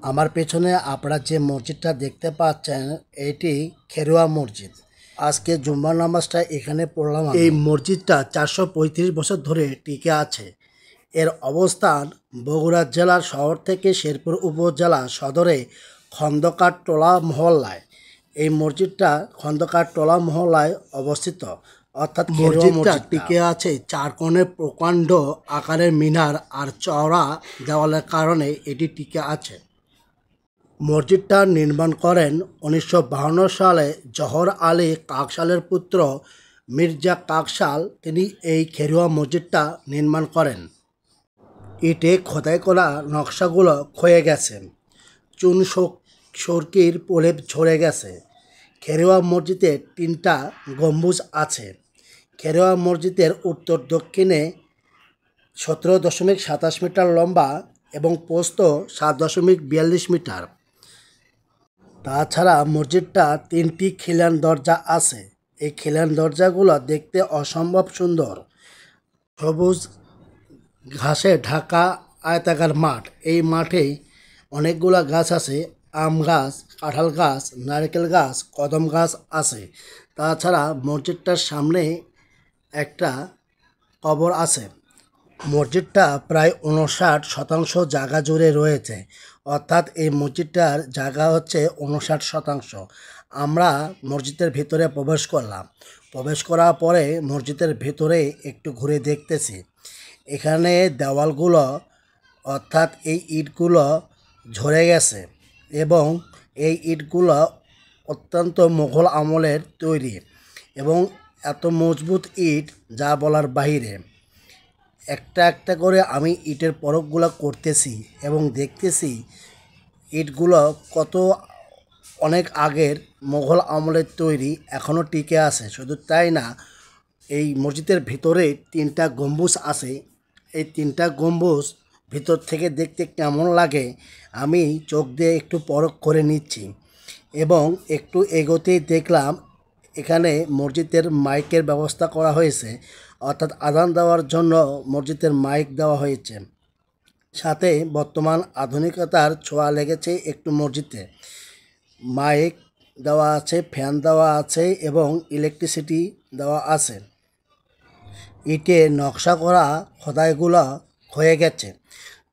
আমার পেছনে আপনারা যে মসজিদটা দেখতে পাচ্ছেন এটি খেরোয়া মসজিদ। আজকে জুম্মার নামাজটা এখানে পড়লাম। এই মসজিদটা 435 বছর ধরে টিকে আছে। এর অবস্থান বগুড়া জেলার শহর থেকে শেরপুর উপজেলা সদরে খন্দকার টোলা মহল্লায়। এই মসজিদটা খন্দকার টোলা মহল্লায় অবস্থিত, অর্থাৎ মসজিদটা টিকে আছে চার কোণে প্রকাণ্ড আকারের মিনার আর চওড়া দেওয়ালের কারণে এটি টিকে আছে। মসজিদটা নির্মাণ করেন 1952 সালে জহর আলী কাকশালের পুত্র মির্জা কাকশাল। তিনি এই খেরোয়া মসজিদটা নির্মাণ করেন। ইটে খোদাই করা নকশাগুলো ক্ষয়ে গেছে, চুন সরকির প্রলেপ ঝরে গেছে। খেরোয়া মসজিদে 3টা গম্বুজ আছে। খেরোয়া মসজিদের উত্তর দক্ষিণে 17.27 মিটার লম্বা এবং প্রস্থ 7.42 মিটার। তাছাড়া মসজিদটা 3টি খিলান দরজা আছে। এই খিলান দরজাগুলো দেখতে অসম্ভব সুন্দর। সবুজ ঘাসে ঢাকা আয়তাকার মাঠ। এই মাঠেই অনেকগুলা গাছ আছে, আম গাছ, কাঁঠাল গাছ, নারকেল গাছ, কদম গাছ আছে। তাছাড়া মসজিদটার সামনে একটা কবর আছে। মসজিদটা প্রায় 59% জায়গা জুড়ে রয়েছে, অর্থাৎ এই মসজিদটার জায়গা হচ্ছে 59%। আমরা মসজিদের ভিতরে প্রবেশ করলাম। প্রবেশ করার পরে মসজিদের ভিতরে একটু ঘুরে দেখতেছি। এখানে দেওয়ালগুলো, অর্থাৎ এই ইটগুলো ঝরে গেছে এবং এই ইটগুলো অত্যন্ত মুঘল আমলের তৈরি এবং এত মজবুত ইট যা বলার বাইরে। একটা একটা করে আমি ইটের পরকগুলো করতেছি এবং দেখতেছি ইটগুলো কত অনেক আগের মুঘল আমলের তৈরি, এখনও টিকে আছে। শুধু তাই না, এই মসজিদের ভিতরে 3টা গম্বুজ আছে। এই 3টা গম্বুজ ভিতর থেকে দেখতে কেমন লাগে আমি চোখ দিয়ে একটু পরখ করে নিচ্ছি এবং একটু এগোতেই দেখলাম এখানে মসজিদের মাইকের ব্যবস্থা করা হয়েছে, অর্থাৎ আজান দেওয়ার জন্য মসজিদের মাইক দেওয়া হয়েছে। সাথে বর্তমান আধুনিকতার ছোঁয়া লেগেছে একটু মসজিদে। মাইক দেওয়া আছে, ফ্যান দেওয়া আছে এবং ইলেকট্রিসিটি দেওয়া আছে। ইটে নকশা করা খোদাইগুলো হয়ে গেছে,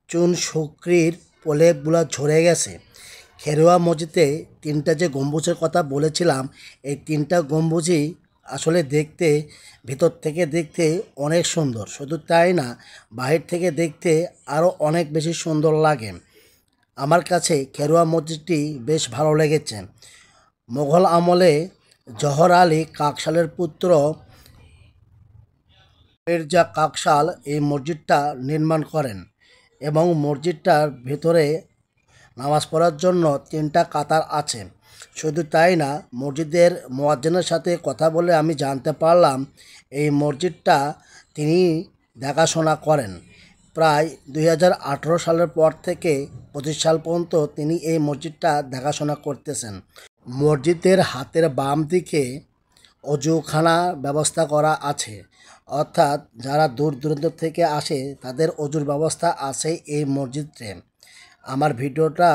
চুন শুকরির প্রলেপগুলো ঝরে গেছে। খেরোয়া মসজিদে 3টা যে গম্বুজের কথা বলেছিলাম, এই 3টা গম্বুজই আসলে দেখতে, ভিতর থেকে দেখতে অনেক সুন্দর। শুধু তাই না, বাহির থেকে দেখতে আরও অনেক বেশি সুন্দর লাগে। আমার কাছে খেরোয়া মসজিদটি বেশ ভালো লেগেছে। মুঘল আমলে জহর আলী কাকশালের পুত্র মির্জা কাকশাল এই মসজিদটা নির্মাণ করেন এবং মসজিদটার ভেতরে নামাজ পড়ার জন্য 3টা কাতার আছে। শুধু তাই না, মসজিদের মুয়াজ্জিনের সাথে কথা বলে আমি জানতে পারলাম এই মসজিদটা তিনি দেখাশোনা করেন। প্রায় 2018 সালের পর থেকে 25 সাল পর্যন্ত তিনি এই মসজিদটা দেখাশোনা করতেছেন। মসজিদের হাতের বাম দিকে অজুখানা ব্যবস্থা করা আছে, অর্থাৎ যারা দূর দূরান্ত থেকে আসে তাদের অজুর ব্যবস্থা আছে এই মসজিদে। আমার ভিডিওটা